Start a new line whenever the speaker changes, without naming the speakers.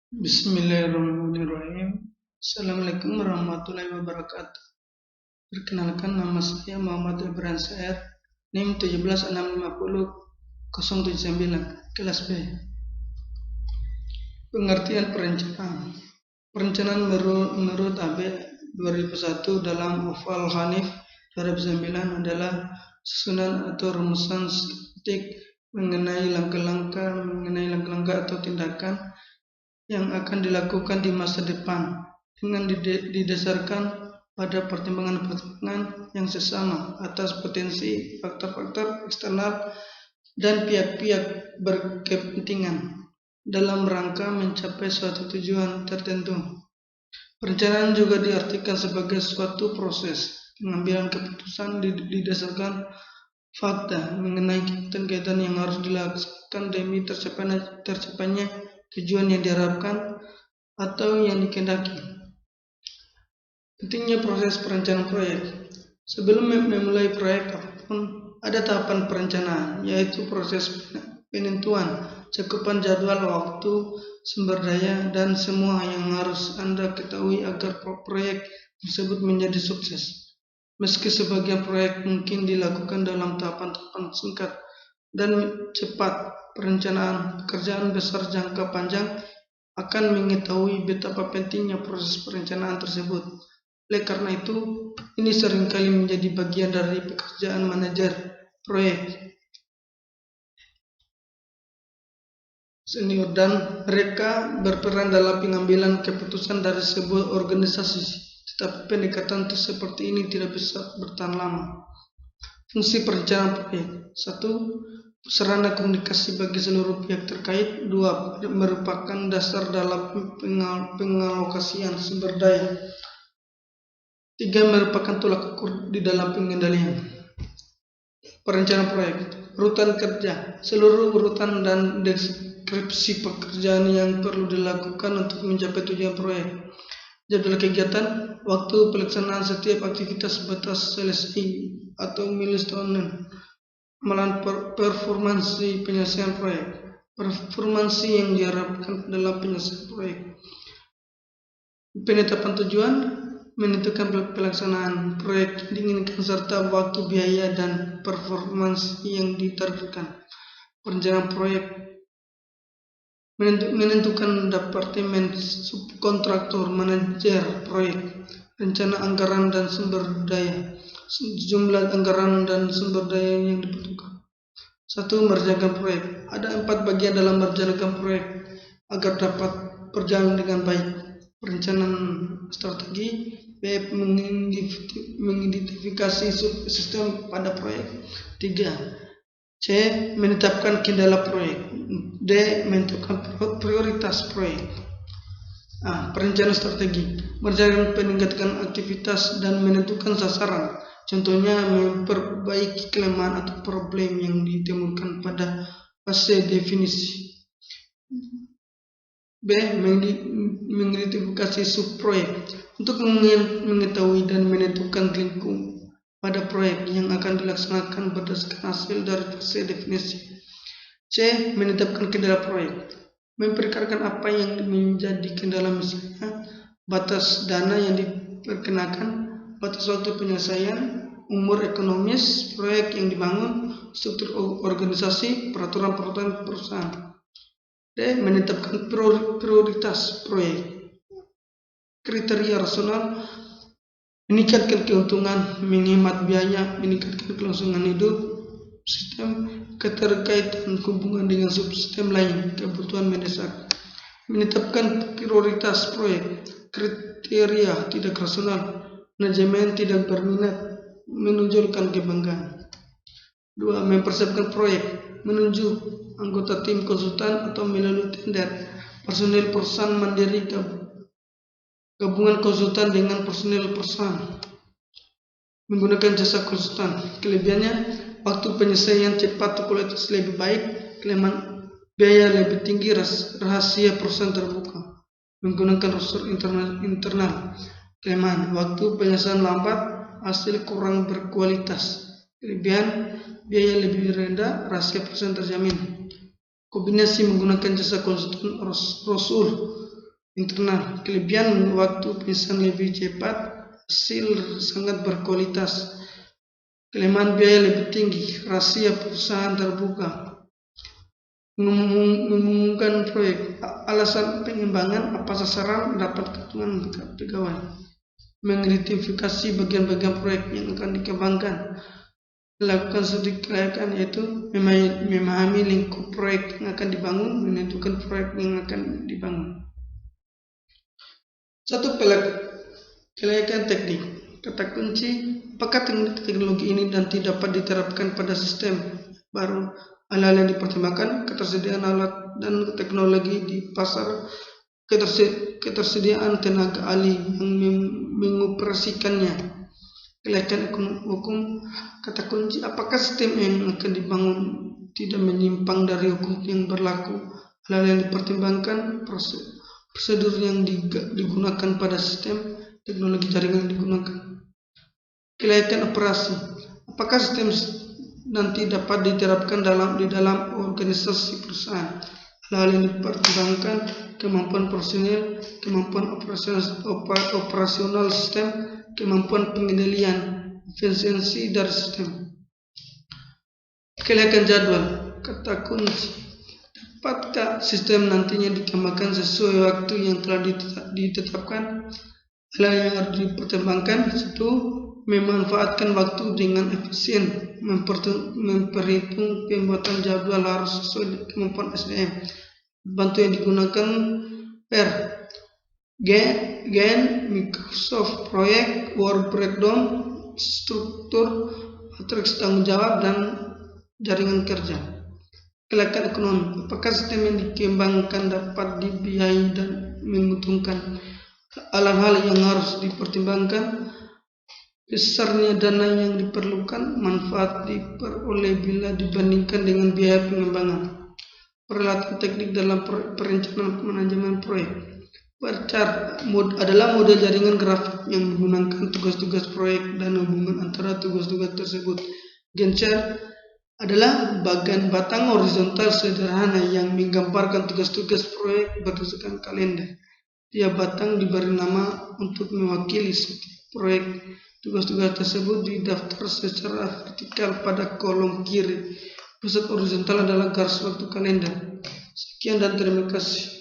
Bismillahirrahmanirrahim. Assalamualaikum warahmatullahi wabarakatuh. Perkenalkan, nama saya Muhammad Ibrahim Said, NIM 17650-079, kelas B. Pengertian perencanaan. Perencanaan menurut AB 2001 dalam Oval Hanif 2009 adalah susunan atau rumusan sistematik mengenai langkah-langkah atau tindakan yang akan dilakukan di masa depan dengan didasarkan pada pertimbangan-pertimbangan yang sesama atas potensi faktor-faktor eksternal dan pihak-pihak berkepentingan dalam rangka mencapai suatu tujuan tertentu. Perencanaan juga diartikan sebagai suatu proses pengambilan keputusan didasarkan fakta mengenai kegiatan-kegiatan yang harus dilaksanakan demi tercapainya tujuan yang diharapkan atau yang dikehendaki. Pentingnya proses perencanaan proyek. Sebelum memulai proyek apapun, ada tahapan perencanaan, yaitu proses penentuan cakupan jadwal, waktu, sumber daya, dan semua yang harus Anda ketahui agar proyek tersebut menjadi sukses. Meski sebagian proyek mungkin dilakukan dalam tahapan-tahapan singkat dan cepat, perencanaan pekerjaan besar jangka panjang akan mengetahui betapa pentingnya proses perencanaan tersebut. Oleh karena itu, ini seringkali menjadi bagian dari pekerjaan manajer proyek senior, dan mereka berperan dalam pengambilan keputusan dari sebuah organisasi. Tetapi pendekatan seperti ini tidak bisa bertahan lama. Fungsi perencanaan proyek. 1. Sarana komunikasi bagi seluruh pihak terkait. 2. Merupakan dasar dalam pengalokasian sumber daya. 3. Merupakan tolak ukur di dalam pengendalian. Perencanaan proyek. Urutan kerja. Seluruh urutan dan deskripsi pekerjaan yang perlu dilakukan untuk mencapai tujuan proyek. Jadwal kegiatan, waktu pelaksanaan setiap aktivitas, batas selesai atau milestone, amalan performansi penyelesaian proyek, performansi yang diharapkan dalam penyelesaian proyek, penetapan tujuan, menentukan pelaksanaan proyek diinginkan serta waktu, biaya, dan performansi yang ditargetkan. Perencanaan proyek menentukan departemen, subkontraktor, manajer proyek, rencana anggaran dan sumber daya, jumlah anggaran dan sumber daya yang dibutuhkan. 1. Merencanakan proyek. Ada 4 bagian dalam merencanakan proyek agar dapat berjalan dengan baik. Perencanaan strategi. B. Mengidentifikasi sistem pada proyek. 3. C. Menetapkan kendala proyek. D. Menentukan prioritas proyek. Perencanaan strategi. Merencanakan peningkatan aktivitas dan menentukan sasaran. Contohnya memperbaiki kelemahan atau problem yang ditemukan pada fase definisi. B. Mengidentifikasi subproyek. Untuk mengetahui dan menentukan lingkup pada proyek yang akan dilaksanakan berdasarkan hasil dari fase definisi. C. Menetapkan kendala proyek. Memperkirakan apa yang menjadi kendala, misalnya batas dana yang diperkenakan, batas waktu penyelesaian, umur ekonomis proyek yang dibangun, struktur organisasi, peraturan perusahaan. D. Menetapkan prioritas proyek. Kriteria rasional. Meningkatkan keuntungan, menghemat biaya, meningkatkan kelangsungan hidup sistem, keterkaitan hubungan dengan subsistem lain, kebutuhan mendesak. Menetapkan prioritas proyek. Kriteria tidak rasional, manajemen tidak berminat, menunjukkan kebanggaan. 2. Mempersiapkan proyek. Menunjuk anggota tim konsultan atau melalui tender. Personil perusahaan mandiri, gabungan konsultan dengan personil perusahaan. Menggunakan jasa konsultan. Kelebihannya, waktu penyelesaian cepat, kualitas lebih baik, kelemahan biaya lebih tinggi, rahasia perusahaan terbuka. Menggunakan resource internal. Kelemahan, waktu penyelesaian lambat, hasil kurang berkualitas. Kelebihan, biaya lebih rendah, rahasia perusahaan terjamin. Kombinasi menggunakan jasa konsultan Rasul internal. Kelebihan waktu penyelesaian lebih cepat, hasil sangat berkualitas. Kelemahan biaya lebih tinggi, rahasia perusahaan terbuka. Mengumumkan proyek, alasan pengembangan, apa sasaran, dapat keuntungan pegawai. Mengidentifikasi bagian-bagian proyek yang akan dikembangkan. Melakukan studi kelayakan, yaitu memahami lingkup proyek yang akan dibangun, menentukan proyek yang akan dibangun. Satu, kelayakan teknik. Kata kunci, apakah teknologi ini nanti dapat diterapkan pada sistem baru? Hal-hal yang dipertimbangkan, ketersediaan alat dan teknologi di pasar, ketersediaan tenaga ahli yang mengoperasikannya. Kelayakan hukum, kata kunci, apakah sistem yang akan dibangun tidak menyimpang dari hukum yang berlaku? Hal yang dipertimbangkan, prosedur yang digunakan pada sistem, teknologi jaringan yang digunakan. Kelayakan operasi, apakah sistem nanti dapat diterapkan di dalam organisasi perusahaan? Hal yang dipertimbangkan, kemampuan personil, kemampuan operasional sistem, kemampuan pengendalian, efisiensi dari sistem. Kelayakan jadwal, kata kunci, dapatkah sistem nantinya dikembangkan sesuai waktu yang telah ditetapkan? Hal yang harus dipertimbangkan, satu, memanfaatkan waktu dengan efisien, memperhitung pembuatan jadwal harus sesuai kemampuan SDM. Bantu yang digunakan Gantt, Microsoft Project, Word Breakdown, struktur, matriks tanggung jawab, dan jaringan kerja. Kelayakan ekonomi, apakah sistem yang dikembangkan dapat dibiayai dan menguntungkan? Hal-hal yang harus dipertimbangkan, besarnya dana yang diperlukan, manfaat diperoleh bila dibandingkan dengan biaya pengembangan. Peralatan teknik dalam perencanaan manajemen proyek. Bar chart adalah model jaringan grafik yang menggunakan tugas-tugas proyek dan hubungan antara tugas-tugas tersebut. Gantt chart adalah bagian batang horizontal sederhana yang menggambarkan tugas-tugas proyek berdasarkan kalender. Tiap batang diberi nama untuk mewakili setiap proyek. Tugas-tugas tersebut didaftar secara vertikal pada kolom kiri. Pusat horizontal adalah garis waktu kalender. Sekian dan terima kasih.